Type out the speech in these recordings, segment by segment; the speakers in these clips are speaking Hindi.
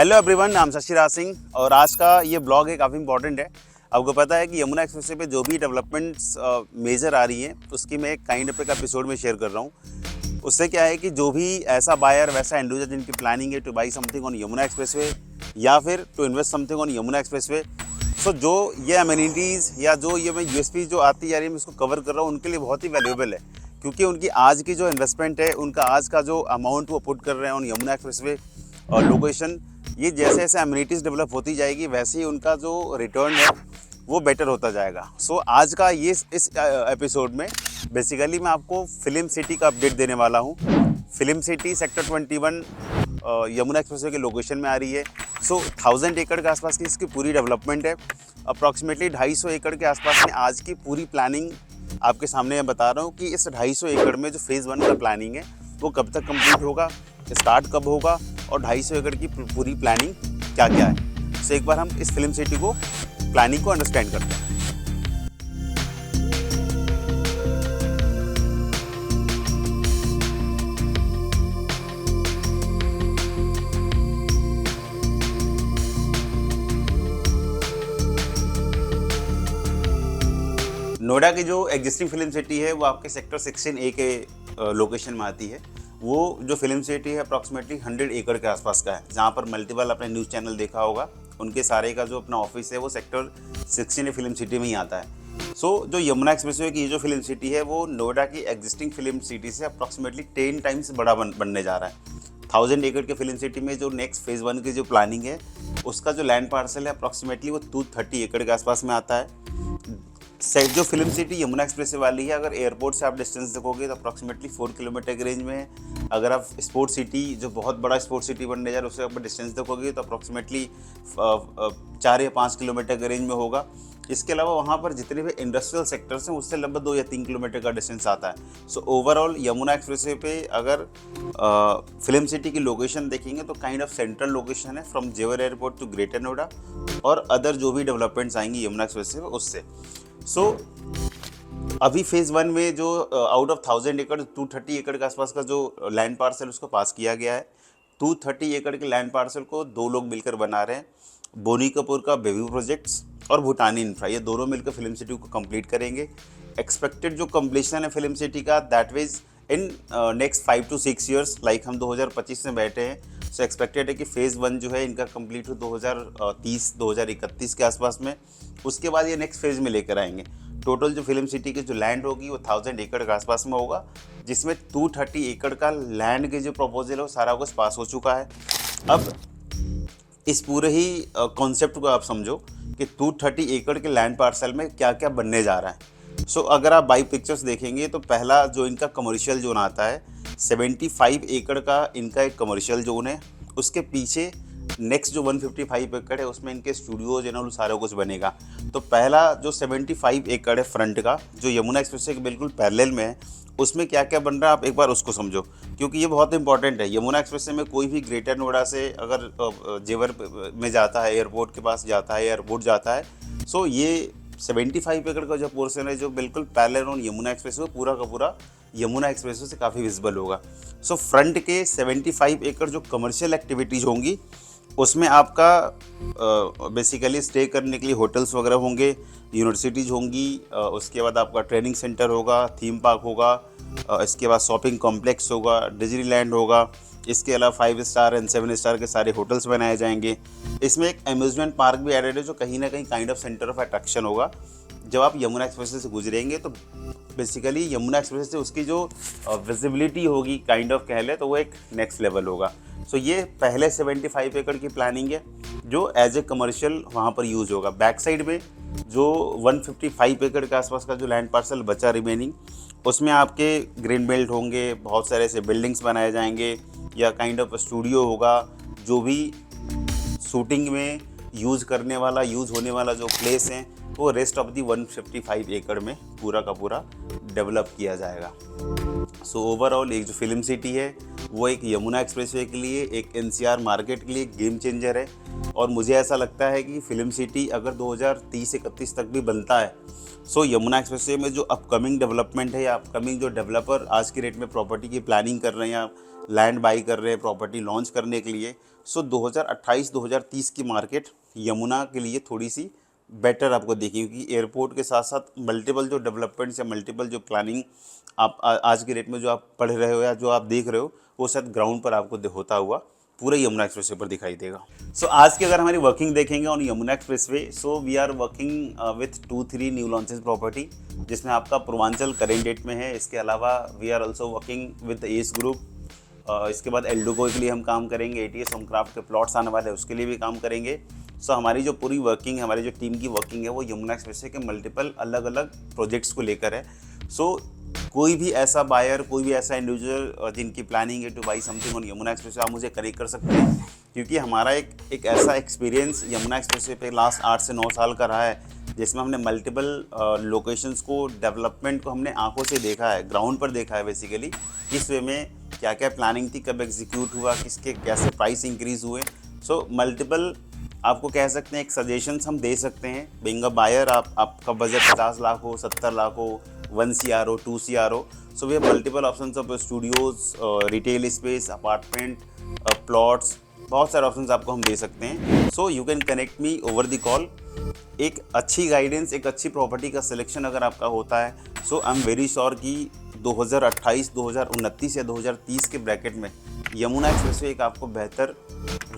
हेलो एवरीवन, नाम शशिराज सिंह और आज का ये ब्लॉग है काफ़ी इंपॉर्टेंट है। आपको पता है कि यमुना एक्सप्रेसवे पे जो भी डेवलपमेंट्स मेजर आ रही हैं उसकी मैं एक काइंड ऑफ एक एपिसोड में शेयर कर रहा हूँ। उससे क्या है कि जो भी ऐसा बायर वैसा इंडिविजुअल जिनकी प्लानिंग है to buy something on Yamuna expressway या फिर to invest something on Yamuna expressway, so जो ये अमेनिटीज़ या जो ये मैं यूएसपी जो आती जा रही है मैं इसको कवर कर रहा हूँ, उनके लिए बहुत ही वैल्यूएबल है। क्योंकि उनकी आज की जो इन्वेस्टमेंट है, उनका आज का जो अमाउंट वो पुट कर रहे हैं ऑन यमुना एक्सप्रेसवे और लोकेशन, ये जैसे जैसे अम्यूनिटीज़ डेवलप होती जाएगी वैसे ही उनका जो रिटर्न है वो बेटर होता जाएगा। सो आज का ये इस एपिसोड में बेसिकली मैं आपको फिल्म सिटी का अपडेट देने वाला हूँ। Film city sector 21 Yamuna expressway के लोकेशन में आ रही है। सो 1000 एकड़ के आसपास की इसकी पूरी डेवलपमेंट है। अप्रॉक्सीमेटली 250 एकड़ के आसपास में आज की पूरी प्लानिंग आपके सामने मैं बता रहा हूँ कि इस 250 एकड़ में जो फेज़ 1 का प्लानिंग है वो कब तक कंप्लीट होगा, स्टार्ट कब होगा और 250 एकड़ की पूरी प्लानिंग क्या क्या है। सो एक बार हम इस फिल्म सिटी को प्लानिंग को अंडरस्टैंड करते हैं। नोएडा की जो एग्जिस्टिंग फिल्म सिटी है वो आपके सेक्टर 16A के लोकेशन में आती है। वो जो फिल्म सिटी है अप्रॉक्सीमेटली 100 एकड़ के आसपास का है, जहाँ पर मल्टीपल अपने न्यूज़ चैनल देखा होगा, उनके सारे का जो अपना ऑफिस है वो सेक्टर 16A फिल्म सिटी में ही आता है। सो जो यमुना एक्सप्रेसवे की जो फिल्म सिटी है वो नोएडा की एग्जिस्टिंग फिल्म सिटी से अप्रॉक्सीमेटली 10 टाइम्स बड़ा बनने जा रहा है। 1000 एकड़ के फिल्म सिटी में जो नेक्स्ट फेज़ 1 की जो प्लानिंग है उसका जो लैंड पार्सल है अप्रॉक्सीमेटली वो 230 एकड़ के आसपास में आता है। जो फिल्म सिटी यमुना एक्सप्रेसवे वाली है, अगर एयरपोर्ट से आप डिस्टेंस देखोगे तो अप्रॉक्सीमेटली 4 किलोमीटर के रेंज में है। अगर आप स्पोर्ट्स सिटी जो बहुत बड़ा स्पोर्ट्स सिटी बनने जा रहा है उससे आप डिस्टेंस देखोगे तो अप्रॉक्सीमेटली 4 या 5 किलोमीटर के रेंज में होगा। इसके अलावा वहाँ पर जितने भी इंडस्ट्रियल सेक्टर्स हैं उससे लगभग 2 या 3 किलोमीटर का डिस्टेंस आता है। सो ओवरऑल यमुना एक्सप्रेसवे पे अगर फिल्म सिटी की लोकेशन देखेंगे तो काइंड ऑफ सेंट्रल लोकेशन है फ्रॉम जेवर एयरपोर्ट टू ग्रेटर नोएडा और अदर जो भी डेवलपमेंट्स आएंगी यमुना एक्सप्रेसवे उससे। सो अभी फेज़ 1 में जो आउट ऑफ 1000 एकड़ 230 एकड़ के आसपास का जो लैंड पार्सल उसको पास किया गया है। 230 एकड़ के लैंड पार्सल को 2 लोग मिलकर बना रहे हैं, बोनी कपूर का बेबी प्रोजेक्ट्स और भूटानी इंफ्रा, ये दोनों मिलकर फिल्म सिटी को कंप्लीट करेंगे। एक्सपेक्टेड जो कंप्लीशन है फिल्म सिटी का दैट वीज in next 5 to 6 years, like हम 2025 में बैठे हैं। सो एक्सपेक्टेड है कि फेज़ 1 जो है इनका कंप्लीट हो 2030-2031 के आसपास में। उसके बाद ये नेक्स्ट फेज़ में लेकर आएंगे। टोटल जो फिल्म सिटी की जो लैंड होगी वो 1000 एकड़ के आसपास में होगा, जिसमें 230 एकड़ का लैंड के जो प्रपोजल है वो सारा कुछ पास हो चुका है। अब इस पूरे ही कॉन्सेप्ट को आप समझो कि 230 एकड़ के लैंड पार्सल में क्या क्या बनने जा रहा है। सो अगर आप बाई पिक्चर्स देखेंगे तो पहला जो इनका कमर्शियल जोन आता है 75 एकड़ का इनका एक कमर्शियल जोन है। उसके पीछे नेक्स्ट जो 155 एकड़ है उसमें इनके स्टूडियोज है ना सारा कुछ बनेगा। तो पहला जो 75 एकड़ है फ्रंट का जो यमुना एक्सप्रेसवे के बिल्कुल पैरेलल में है, उसमें क्या क्या बन रहा है आप एक बार उसको समझो, क्योंकि ये बहुत इंपॉर्टेंट है। यमुना एक्सप्रेसवे में कोई भी ग्रेटर नोएडा से अगर जेवर में जाता है, एयरपोर्ट के पास जाता है, एयरपोर्ट जाता है, सो ये 75 एकड़ का जो पोर्शन है जो बिल्कुल पैरेलल ऑन यमुना एक्सप्रेसवे पूरा का पूरा यमुना एक्सप्रेसवे से काफ़ी विजिबल होगा। सो फ्रंट के 75 एकड़ जो कमर्शियल एक्टिविटीज़ होंगी उसमें आपका बेसिकली स्टे करने के लिए होटल्स वगैरह होंगे, यूनिवर्सिटीज़ होंगी, उसके बाद आपका ट्रेनिंग सेंटर होगा, थीम पार्क होगा, इसके बाद शॉपिंग कॉम्प्लेक्स होगा, डिज्नीलैंड होगा। इसके अलावा 5 स्टार एंड 7 स्टार के सारे होटल्स बनाए जाएंगे। इसमें एक अम्यूज़मेंट पार्क भी एडेड है जो कहीं ना कहीं kind of centre of attraction होगा। जब आप यमुना एक्सप्रेसवे से गुजरेंगे तो बेसिकली यमुना एक्सप्रेसवे से उसकी जो विजिबिलिटी होगी काइंड ऑफ कह ले तो वो एक नेक्स्ट लेवल होगा। सो ये पहले 75 एकड़ की प्लानिंग है जो एज ए कमर्शियल वहाँ पर यूज़ होगा। बैक साइड में जो 155 एकड़ के आसपास का जो लैंड पार्सल बचा रिमेनिंग, उसमें आपके ग्रीन बेल्ट होंगे, बहुत सारे ऐसे बिल्डिंग्स बनाए जाएंगे या काइंड ऑफ स्टूडियो होगा। जो भी शूटिंग में यूज़ होने वाला जो प्लेस है वो रेस्ट ऑफ दी 155 एकड़ में पूरा का पूरा डेवलप किया जाएगा। सो ओवरऑल एक जो फिल्म सिटी है वो एक यमुना एक्सप्रेसवे के लिए, एक एनसीआर मार्केट के लिए गेम चेंजर है। और मुझे ऐसा लगता है कि फिल्म सिटी अगर 2030-31 तक भी बनता है, सो यमुना एक्सप्रेसवे में जो अपकमिंग डेवलपमेंट है या अपकमिंग जो डेवलपर आज की डेट में प्रॉपर्टी की प्लानिंग कर रहे हैं या लैंड बाई कर रहे हैं प्रॉपर्टी लॉन्च करने के लिए, सो 2028-2030 की मार्केट यमुना के लिए थोड़ी सी बेटर आपको देखिए, क्योंकि एयरपोर्ट के साथ साथ मल्टीपल जो डेवलपमेंट्स या मल्टीपल जो प्लानिंग आप आज की डेट में जो आप पढ़ रहे हो या जो आप देख रहे हो, वो शायद ग्राउंड पर आपको होता हुआ पूरे यमुना एक्सप्रेसवे पर दिखाई देगा। सो आज की अगर हमारी वर्किंग देखेंगे on Yamuna expressway, so we are working with 2-3 new launches property, जिसमें आपका पूर्वांचल करेंट डेट में है। इसके अलावा we are also working with S group. इसके बाद एल्डोको के लिए हम काम करेंगे, ATS होमक्राफ्ट के प्लॉट्स आने वाले हैं उसके लिए भी काम करेंगे। सो हमारी जो पूरी वर्किंग है, हमारी जो टीम की वर्किंग है, वो यमुना एक्सप्रेसवे के मल्टीपल अलग अलग प्रोजेक्ट्स को लेकर है। सो कोई भी ऐसा बायर, कोई भी ऐसा इंडिविजुअल जिनकी प्लानिंग है to buy something on Yamuna expressway, आप मुझे कनेक्ट कर सकते हैं, क्योंकि हमारा एक ऐसा एक्सपीरियंस यमुना एक्सप्रेसवे पे लास्ट 8 से 9 साल का रहा है, जिसमें हमने मल्टीपल लोकेशंस को, डेवलपमेंट को हमने आंखों से देखा है, ग्राउंड पर देखा है बेसिकली, किस वे में क्या क्या प्लानिंग थी, कब एग्जीक्यूट हुआ, किसके कैसे प्राइस इंक्रीज़ हुए। सो मल्टीपल आपको कह सकते हैं एक सजेशंस हम दे सकते हैं। बीइंग अ बायर, आपका बजट 50 लाख हो, 70 लाख हो, 1 CR हो, 2 CR हो, so we have multiple options of studios, retail space, apartment, plots, बहुत सारे ऑप्शंस आपको हम दे सकते हैं। So you can connect me over the call. एक अच्छी गाइडेंस, एक अच्छी प्रॉपर्टी का सिलेक्शन अगर आपका होता है, सो आई एम वेरी श्योर कि 2028, 2029 या 2030 के ब्रैकेट में यमुना एक्सप्रेसवे एक आपको बेहतर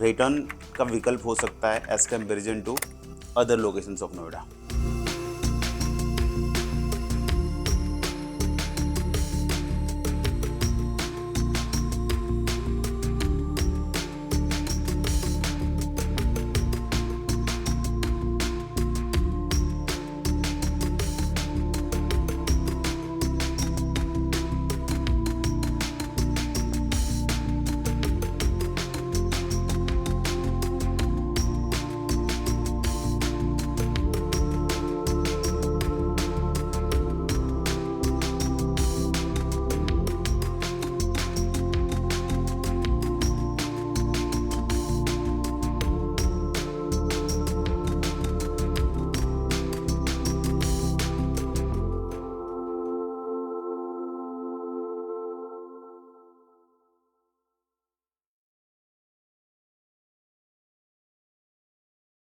रिटर्न का विकल्प हो सकता है as comparison to other locations of Noida.